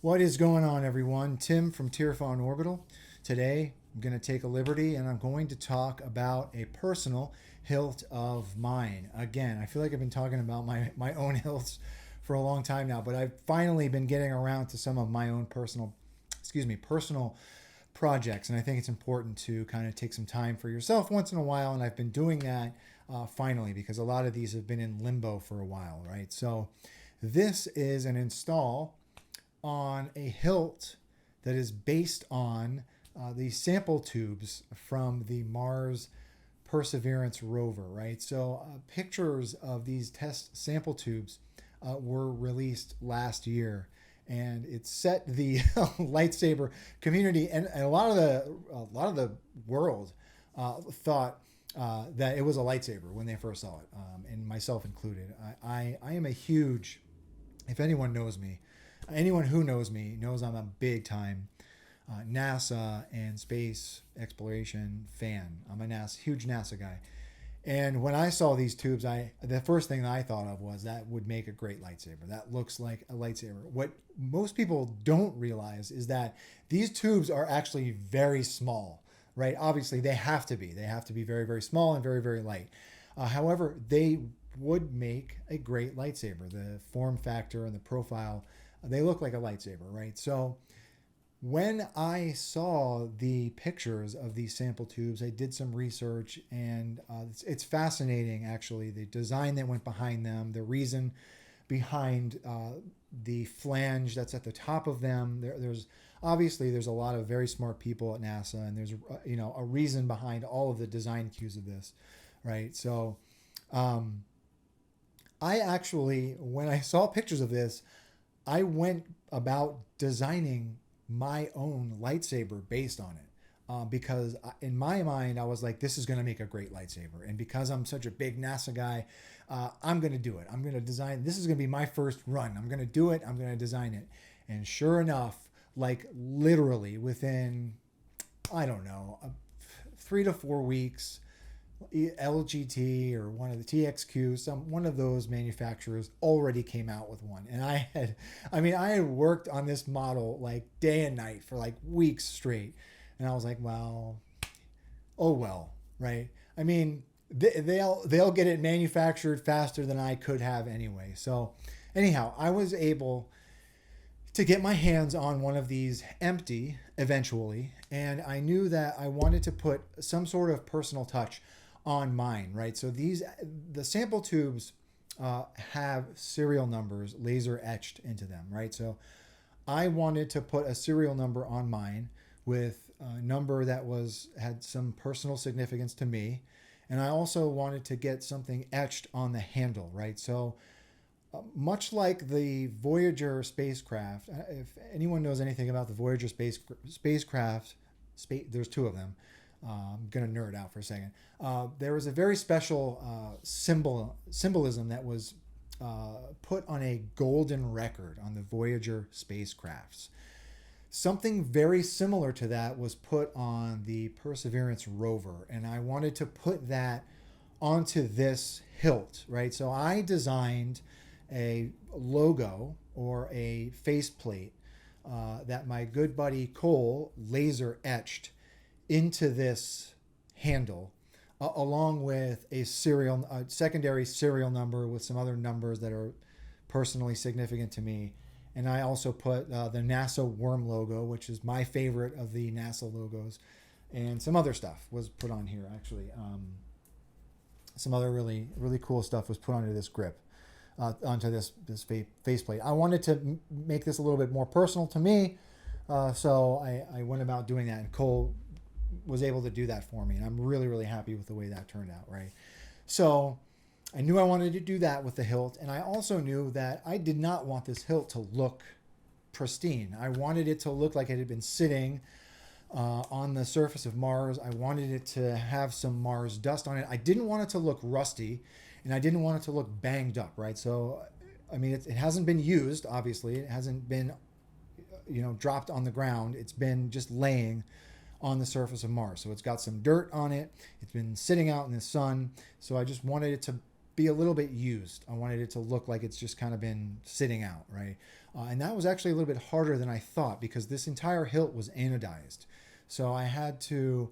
What is going on, everyone? Tim from Tierfon Orbital. Today, I'm going to take a liberty and I'm going to talk about a personal hilt of mine. Again, I feel like I've been talking about my own hilts for a long time now, but I've finally been getting around to some of my own personal projects. And I think it's important to kind of take some time for yourself once in a while. And I've been doing that finally because a lot of these have been in limbo for a while, right? So this is an install on a hilt that is based on the sample tubes from the Mars Perseverance rover, right? So pictures of these test sample tubes were released last year, and it set the lightsaber community and a lot of the world thought that it was a lightsaber when they first saw it, and myself included. I am a huge, if anyone knows me, anyone who knows me knows I'm a big time NASA and space exploration fan. I'm a huge NASA guy. And when I saw these tubes, the first thing that I thought of was that would make a great lightsaber. That looks like a lightsaber. What most people don't realize is that these tubes are actually very small, right? Obviously, they have to be. They have to be very, very small and very, very light. However, they would make a great lightsaber. The form factor and the profile, they look like a lightsaber, right? So when I saw the pictures of these sample tubes, I did some research, and it's fascinating, actually, the design that went behind them, the reason behind the flange that's at the top of them. There's a lot of very smart people at NASA, and there's a reason behind all of the design cues of this, right? So I actually, when I saw pictures of this, I went about designing my own lightsaber based on it, because in my mind, I was like, this is going to make a great lightsaber. And because I'm such a big NASA guy, I'm going to do it. I'm going to design. This is going to be my first run. I'm going to do it. I'm going to design it. And sure enough, like literally within, I don't know, 3 to 4 weeks, LGT or one of the TXQ, one of those manufacturers already came out with one. And I had worked on this model like day and night for like weeks straight. And I was like, well, oh well, right? I mean, they'll get it manufactured faster than I could have anyway. So anyhow, I was able to get my hands on one of these empty eventually. And I knew that I wanted to put some sort of personal touch on mine, right? So the sample tubes have serial numbers laser etched into them, right? So I wanted to put a serial number on mine with a number that had some personal significance to me. And I also wanted to get something etched on the handle, right? So much like the Voyager spacecraft, if anyone knows anything about the Voyager spacecraft, there's 2 of them. I'm going to nerd out for a second. There was a very special symbolism that was put on a golden record on the Voyager spacecrafts. Something very similar to that was put on the Perseverance rover, and I wanted to put that onto this hilt, right? So I designed a logo or a faceplate that my good buddy Cole laser etched into this handle, along with a secondary serial number with some other numbers that are personally significant to me. And I also put the NASA worm logo, which is my favorite of the NASA logos, and some other stuff was put on here, actually. Some other really, really cool stuff was put onto this grip, onto this faceplate. I wanted to make this a little bit more personal to me, so I went about doing that, and Cole was able to do that for me, and I'm really, really happy with the way that turned out, right? So I knew I wanted to do that with the hilt, and I also knew that I did not want this hilt to look pristine. I wanted it to look like it had been sitting on the surface of Mars. I wanted it to have some Mars dust on it. I didn't want it to look rusty, and I didn't want it to look banged up, right? So, I mean, it hasn't been used, obviously. It hasn't been, dropped on the ground. It's been just laying on the surface of Mars. So it's got some dirt on it. It's been sitting out in the sun. So I just wanted it to be a little bit used. I wanted it to look like it's just kind of been sitting out, right? And that was actually a little bit harder than I thought because this entire hilt was anodized. So I had to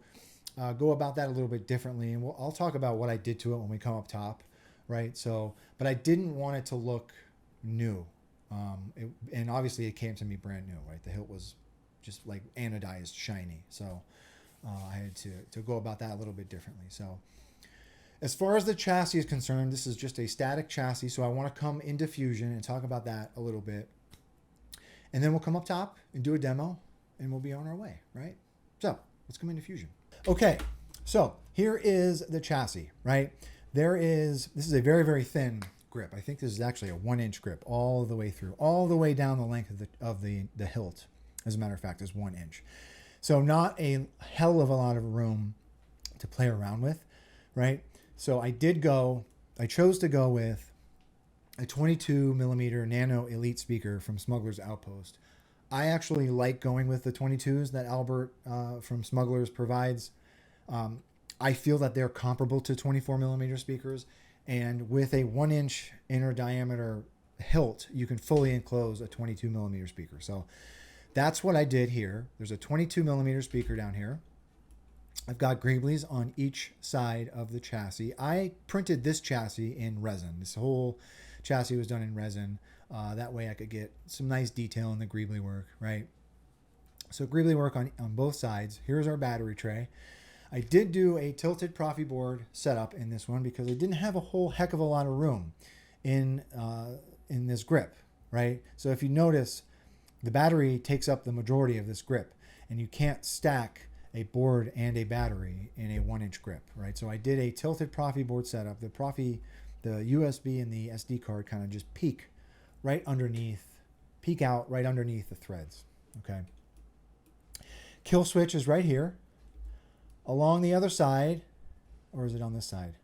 go about that a little bit differently. And I'll talk about what I did to it when we come up top, right? So, but I didn't want it to look new. And obviously it came to me brand new, right? The hilt was just like anodized, shiny. So I had to go about that a little bit differently. So as far as the chassis is concerned, this is just a static chassis. So I want to come into Fusion and talk about that a little bit. And then we'll come up top and do a demo and we'll be on our way, right? So let's come into Fusion. Okay, so here is the chassis, right? This is a very, very thin grip. I think this is actually a 1-inch grip all the way through, all the way down the length of the hilt. As a matter of fact, is 1 inch. So not a hell of a lot of room to play around with, right? So I chose to go with a 22 millimeter Nano Elite speaker from Smuggler's Outpost. I actually like going with the 22s that Albert from Smugglers provides. I feel that they're comparable to 24 millimeter speakers. And with a 1-inch inner diameter hilt, you can fully enclose a 22 millimeter speaker. So that's what I did here. There's a 22 millimeter speaker down here. I've got greeblies on each side of the chassis. I printed this chassis in resin. This whole chassis was done in resin. That way I could get some nice detail in the greebly work, right? So greebly work on both sides. Here's our battery tray. I did do a tilted Profi board setup in this one because I didn't have a whole heck of a lot of room in this grip, right? So if you notice, the battery takes up the majority of this grip, and you can't stack a board and a battery in a 1-inch grip, right? So I did a tilted Profi board setup. The USB and the SD card kind of just peek out right underneath the threads, okay? Kill switch is right here. Along the other side, or is it on this side?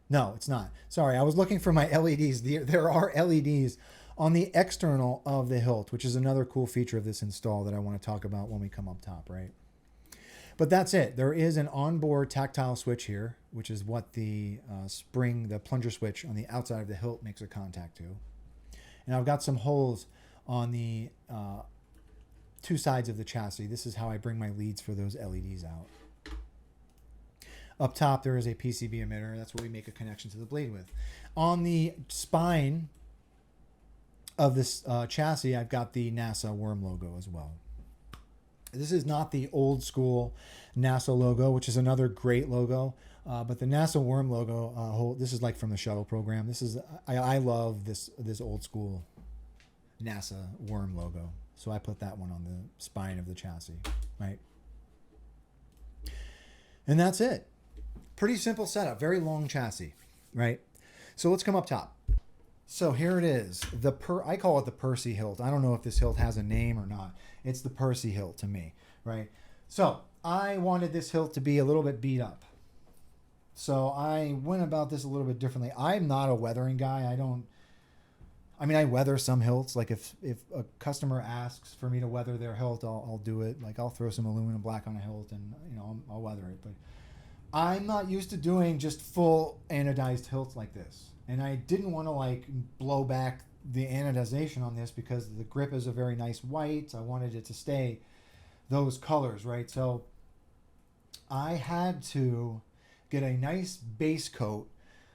No, it's not. Sorry, I was looking for my LEDs. There are LEDs on the external of the hilt, which is another cool feature of this install that I want to talk about when we come up top, right? But that's it. There is an onboard tactile switch here, which is what the the plunger switch on the outside of the hilt makes a contact to. And I've got some holes on the two sides of the chassis. This is how I bring my leads for those LEDs out. Up top, there is a PCB emitter. That's what we make a connection to the blade with. On the spine of this chassis, I've got the NASA worm logo as well. This is not the old school NASA logo, which is another great logo, but the NASA worm logo, this is like from the shuttle program. I love this old school NASA worm logo. So I put that one on the spine of the chassis, right? And that's it. Pretty simple setup, very long chassis, right? So let's come up top. So here it is. I call it the Percy hilt. I don't know if this hilt has a name or not. It's the Percy hilt to me, right? So I wanted this hilt to be a little bit beat up. So I went about this a little bit differently. I'm not a weathering guy. I weather some hilts. Like if a customer asks for me to weather their hilt, I'll do it. Like I'll throw some aluminum black on a hilt and I'll weather it. But I'm not used to doing just full anodized hilts like this. And I didn't want to blow back the anodization on this because the grip is a very nice white. I wanted it to stay those colors, right? So I had to get a nice base coat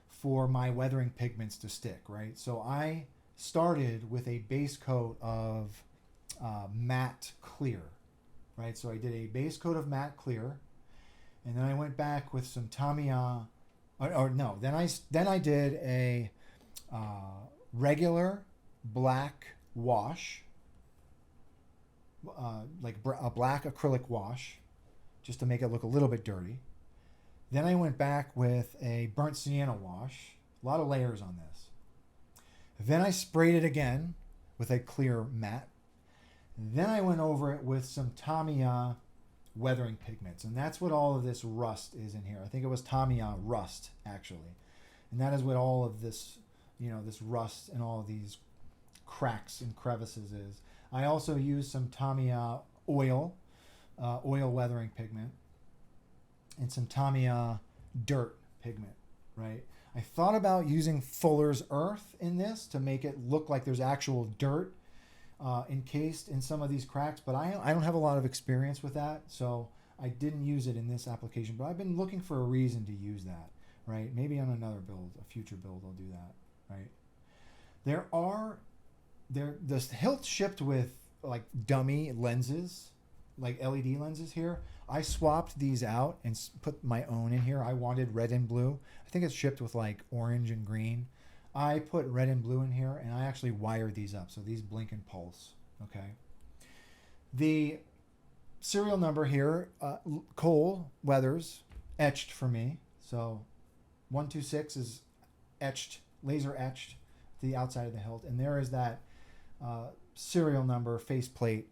for my weathering pigments to stick, right? So I started with a base coat of matte clear, right? So I did a base coat of matte clear, and then I went back with some Tamiya. Then I did a regular black wash, a black acrylic wash, just to make it look a little bit dirty. Then I went back with a burnt sienna wash. A lot of layers on this. Then I sprayed it again with a clear matte. Then I went over it with some Tamiya weathering pigments, and that's what all of this rust is in here. I think it was Tamiya rust, actually. And that is what all of this, this rust and all of these cracks and crevices is. I also used some Tamiya oil weathering pigment, and some Tamiya dirt pigment, right? I thought about using Fuller's Earth in this to make it look like there's actual dirt encased in some of these cracks, but I don't have a lot of experience with that, so I didn't use it in this application. But I've been looking for a reason to use that, right? Maybe on another build, a future build, I'll do that, right? The Hilt shipped with like dummy lenses, like LED lenses here. I swapped these out and put my own in here. I wanted red and blue. I think it's shipped with like orange and green. I put red and blue in here, and I actually wired these up. So these blink and pulse, okay? The serial number here, Cole Weathers, etched for me. So 126 is etched, laser etched to the outside of the hilt. And there is that serial number faceplate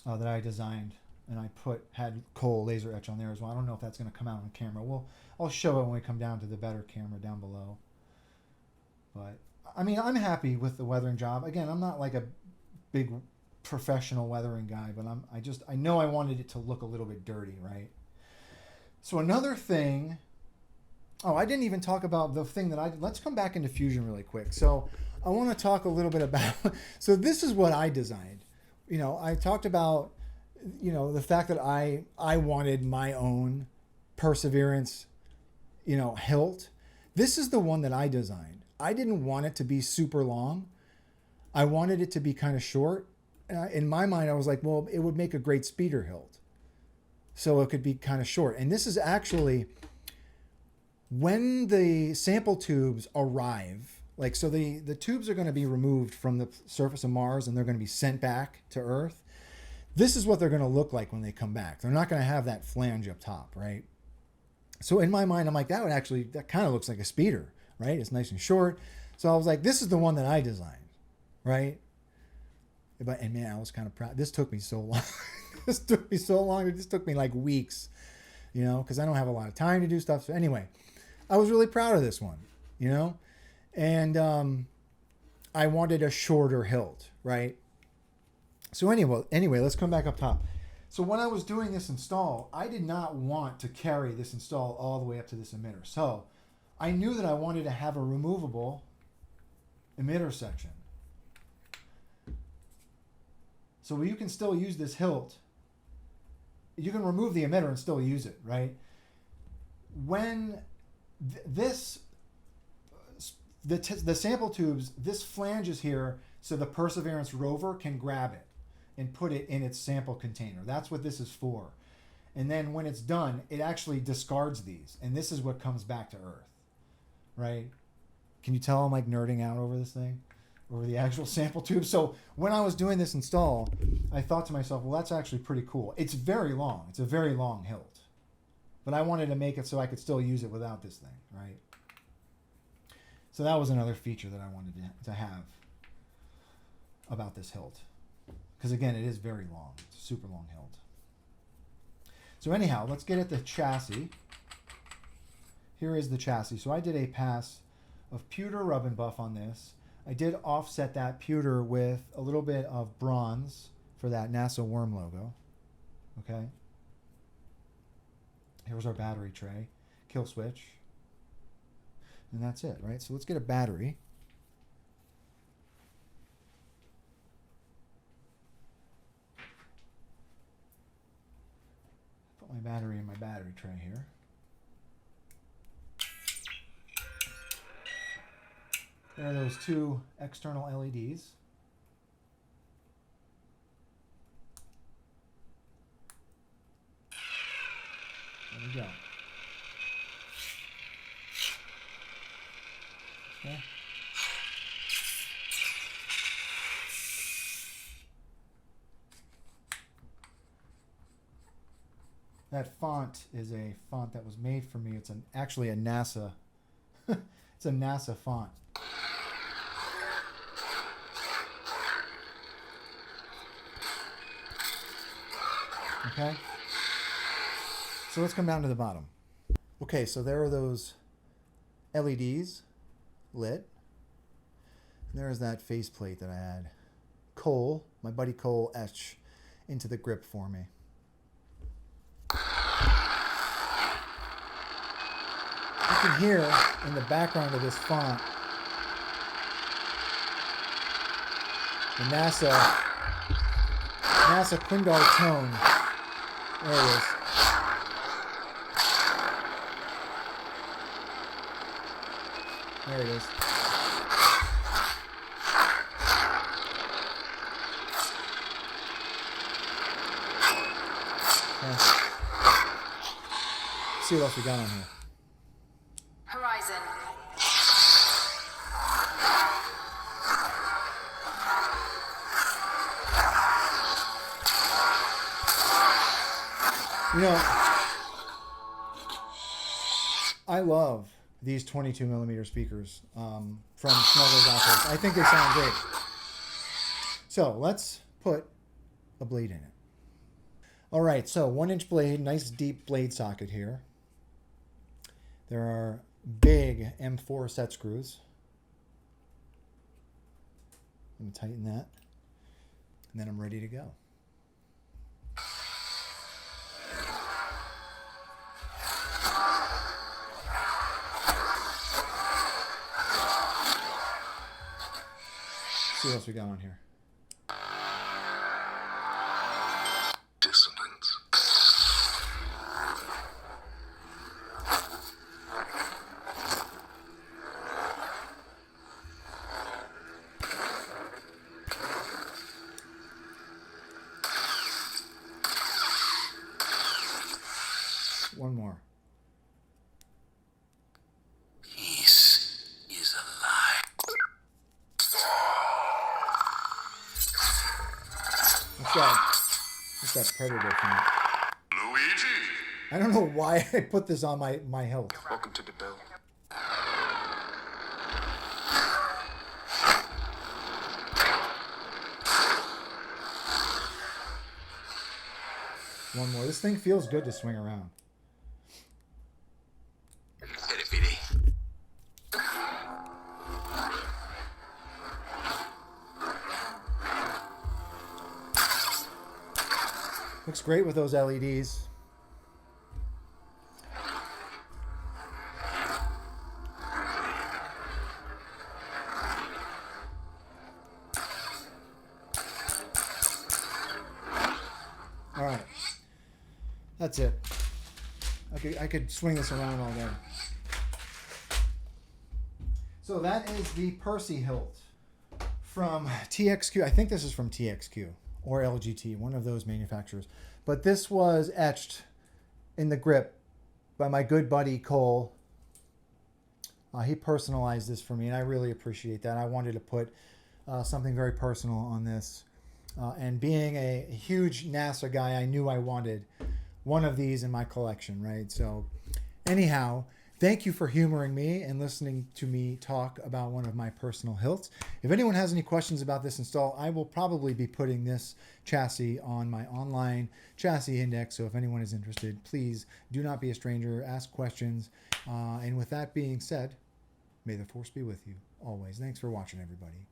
that I designed, and I had Cole laser etch on there as well. I don't know if that's going to come out on camera. I'll show it when we come down to the better camera down below. But I mean, I'm happy with the weathering job. Again, I'm not like a big professional weathering guy, but I know I wanted it to look a little bit dirty, right? So another thing, I didn't even talk about the thing that let's come back into Fusion really quick. So I want to talk a little bit about, so this is what I designed. I talked about, the fact that I wanted my own Perseverance, hilt. This is the one that I designed. I didn't want it to be super long. I wanted it to be kind of short. In my mind, I was like, well, it would make a great speeder hilt. So it could be kind of short. And this is actually, when the sample tubes arrive, like, so the tubes are going to be removed from the surface of Mars and they're going to be sent back to Earth. This is what they're going to look like when they come back. They're not going to have that flange up top, right? So in my mind, I'm like, that kind of looks like a speeder, right? It's nice and short. So I was like, this is the one that I designed, right? And man, I was kind of proud. This took me so long. This took me so long. It just took me like weeks, because I don't have a lot of time to do stuff. So anyway, I was really proud of this one, and I wanted a shorter hilt, right? So anyway, let's come back up top. So when I was doing this install, I did not want to carry this install all the way up to this emitter. So I knew that I wanted to have a removable emitter section. So you can still use this hilt. You can remove the emitter and still use it, right? When the sample tubes, this flange is here so the Perseverance rover can grab it and put it in its sample container. That's what this is for. And then when it's done, it actually discards these. And this is what comes back to Earth, right? Can you tell I'm like nerding out over this thing? Over the actual sample tube. So when I was doing this install, I thought to myself, well, that's actually pretty cool. It's very long. It's a very long hilt. But I wanted to make it so I could still use it without this thing, right? So that was another feature that I wanted to have about this hilt. Because again, it is very long. It's a super long hilt. So anyhow, let's get at the chassis. Here is the chassis. So I did a pass of pewter rub and buff on this. I did offset that pewter with a little bit of bronze for that NASA worm logo. Okay. Here's our battery tray, kill switch. And that's it, right? So let's get a battery. Put my battery in my battery tray here. There are those two external LEDs. There we go. Okay. That font is a font that was made for me. It's actually a NASA. It's a NASA font. Okay. So let's come down to the bottom. Okay, so there are those LEDs lit. And there's that faceplate that I had Cole, my buddy Cole, etch into the grip for me. You can hear in the background of this font the NASA Quindar tone. There it is. There it is. Yeah. See what else we got on here. Horizon. You know, I love these 22 millimeter speakers from Smuggler's Outpost. I think they sound great. So let's put a blade in it. All right, so 1-inch blade, nice deep blade socket here. There are big M4 set screws. I'm going to tighten that, and then I'm ready to go. See what else we got on here. Dissonance. One more. Peace is a lie. What's that predator thing? Luigi! I don't know why I put this on my Hilt. Welcome to the bill. One more. This thing feels good to swing around. Looks great with those LEDs. All right, that's it. I could swing this around all day. So that is the Percy Hilt from TXQ. I think this is from TXQ or LGT, one of those manufacturers. But this was etched in the grip by my good buddy Cole. He personalized this for me, and I really appreciate that. I wanted to put something very personal on this. And being a huge NASA guy, I knew I wanted one of these in my collection, right? So anyhow, thank you for humoring me and listening to me talk about one of my personal Hilts. If anyone has any questions about this install, I will probably be putting this chassis on my online chassis index. So if anyone is interested, please do not be a stranger. Ask questions. And with that being said, may the force be with you always. Thanks for watching, everybody.